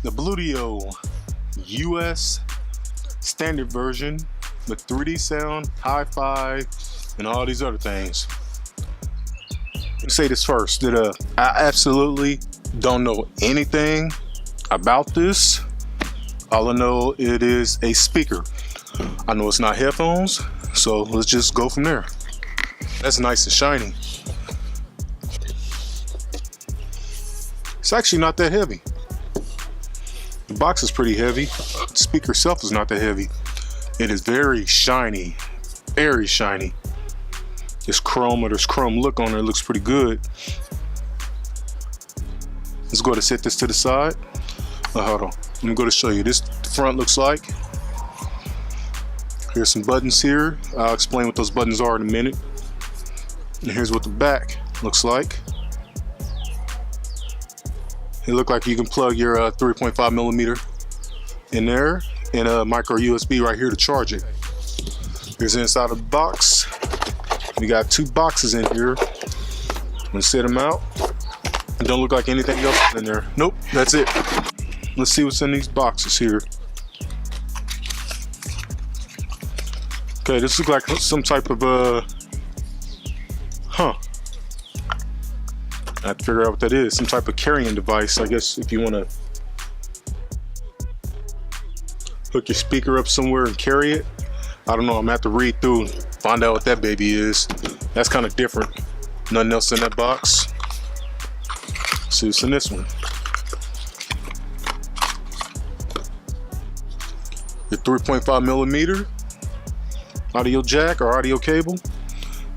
the Bluedio US standard version with 3D sound, hi-fi, and all these other things. Let me say this first, that I absolutely don't know anything about this. All I know, it is a speaker. I know it's not headphones, so let's just go from there. That's nice and shiny. It's actually not that heavy. The box is pretty heavy. The speaker itself is not that heavy. It is very shiny, very shiny. This chrome look on there looks pretty good. Let's go ahead and set this to the side. Hold on, let me go to show you. This the front looks like. Here's some buttons here. I'll explain what those buttons are in a minute. And here's what the back looks like. It looks like you can plug your 3.5 millimeter in there and a micro USB right here to charge it. Here's the inside of the box. We got two boxes in here. I'm gonna set them out. It don't look like anything else is in there. Nope, that's it. Let's see what's in these boxes here. Okay, this looks like some type of I have to figure out what that is. Some type of carrying device, I guess, if you want to hook your speaker up somewhere and carry it. I don't know, I'm gonna have to read through and find out what that baby is. That's kind of different. Nothing else in that box. Let's see what's in this one. Your 3.5 millimeter audio jack or audio cable,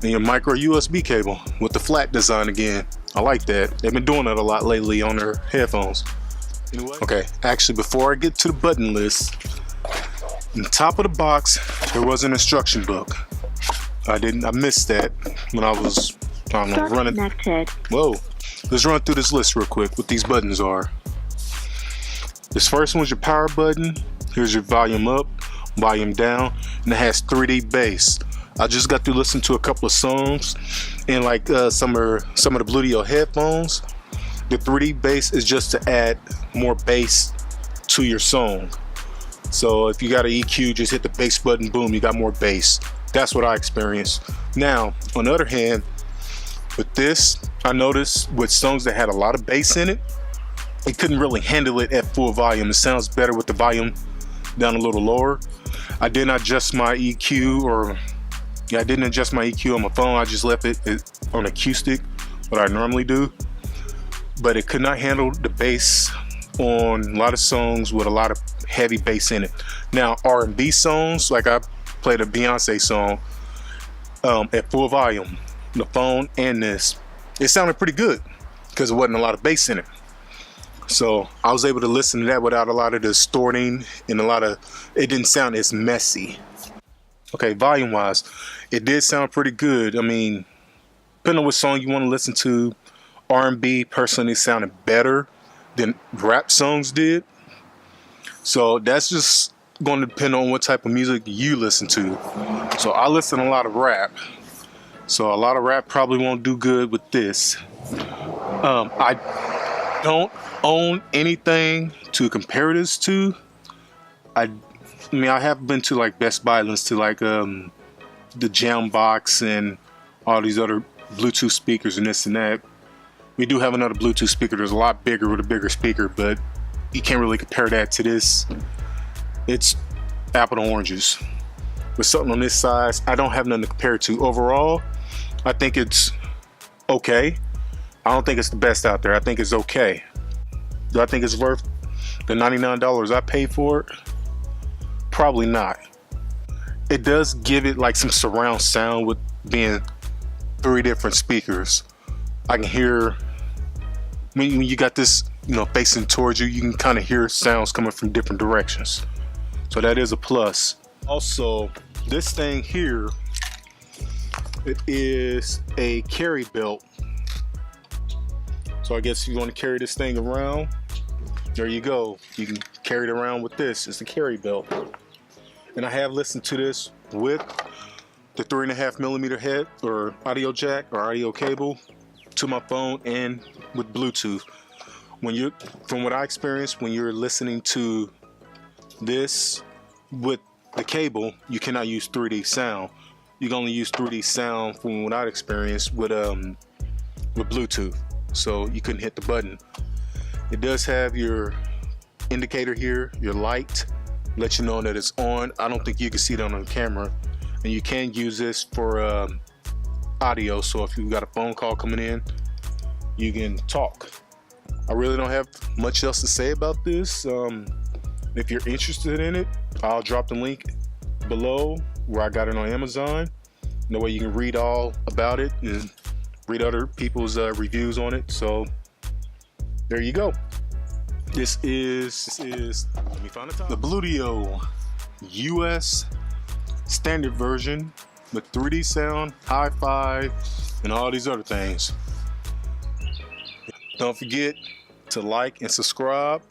and your micro USB cable with the flat design again. I like that. They've been doing that a lot lately on their headphones. Anyway. Okay, actually, before I get to the button list, on the top of the box, there was an instruction book. I missed that when I was, I don't know, running. Connected. Whoa. Let's run through this list real quick, what these buttons are. This first one's your power button. Here's your volume up, volume down, and it has 3D bass. I just got to listen to a couple of songs, and like some of the Bluedio headphones, the 3D bass is just to add more bass to your song. So if you got an EQ, just hit the bass button, boom, you got more bass. That's what I experienced. Now, on the other hand, with this, I noticed with songs that had a lot of bass in it, it couldn't really handle it at full volume. It sounds better with the volume down a little lower. I didn't adjust my EQ, I didn't adjust my EQ on my phone. I just left it on acoustic, what I normally do. But it could not handle the bass on a lot of songs with a lot of heavy bass in it. Now, R&B songs, like I played a Beyonce song at full volume, the phone and this, it sounded pretty good because there wasn't a lot of bass in it. So I was able to listen to that without a lot of distorting and it didn't sound as messy. Okay, volume wise, it did sound pretty good. I mean, depending on what song you want to listen to, R&B personally sounded better than rap songs did. So that's just going to depend on what type of music you listen to. So I listen to a lot of rap. So a lot of rap probably won't do good with this. I don't own anything to compare this to. I mean, I have been to like Best Buy, listen to like the Jambox and all these other Bluetooth speakers and this and that. We do have another Bluetooth speaker that's a lot bigger with a bigger speaker, but you can't really compare that to this. It's apple to oranges. With something on this size, I don't have nothing to compare it to. Overall, I think it's okay. I don't think it's the best out there. I think it's okay. Do I think it's worth the $99 I paid for it? Probably not. It does give it like some surround sound with being 3 different speakers. I can hear, when you got this, facing towards you, you can kind of hear sounds coming from different directions. So that is a plus. Also, this thing here, it is a carry belt. So I guess if you want to carry this thing around, there you go. You can carry it around with this. It's the carry belt. And I have listened to this with the 3.5 millimeter head or audio jack or audio cable to my phone and with Bluetooth. from what I experienced, when you're listening to this with the cable, you cannot use 3D sound. You can only use 3D sound from what I experienced with Bluetooth. So you couldn't hit the button. It does have your indicator here, your light, let you know that it's on. I don't think you can see it on the camera. And you can use this for audio. So if you've got a phone call coming in, you can talk. I really don't have much else to say about this. If you're interested in it, I'll drop the link below where I got it on Amazon. That way you can read all about it and read other people's reviews on it. So there you go. This is let me find the Bluedio US standard version with 3D sound, hi-fi, and all these other things. Don't forget to like and subscribe.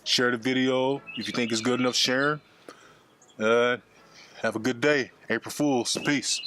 Share the video if you think it's good enough sharing. Have a good day. April Fools. Peace.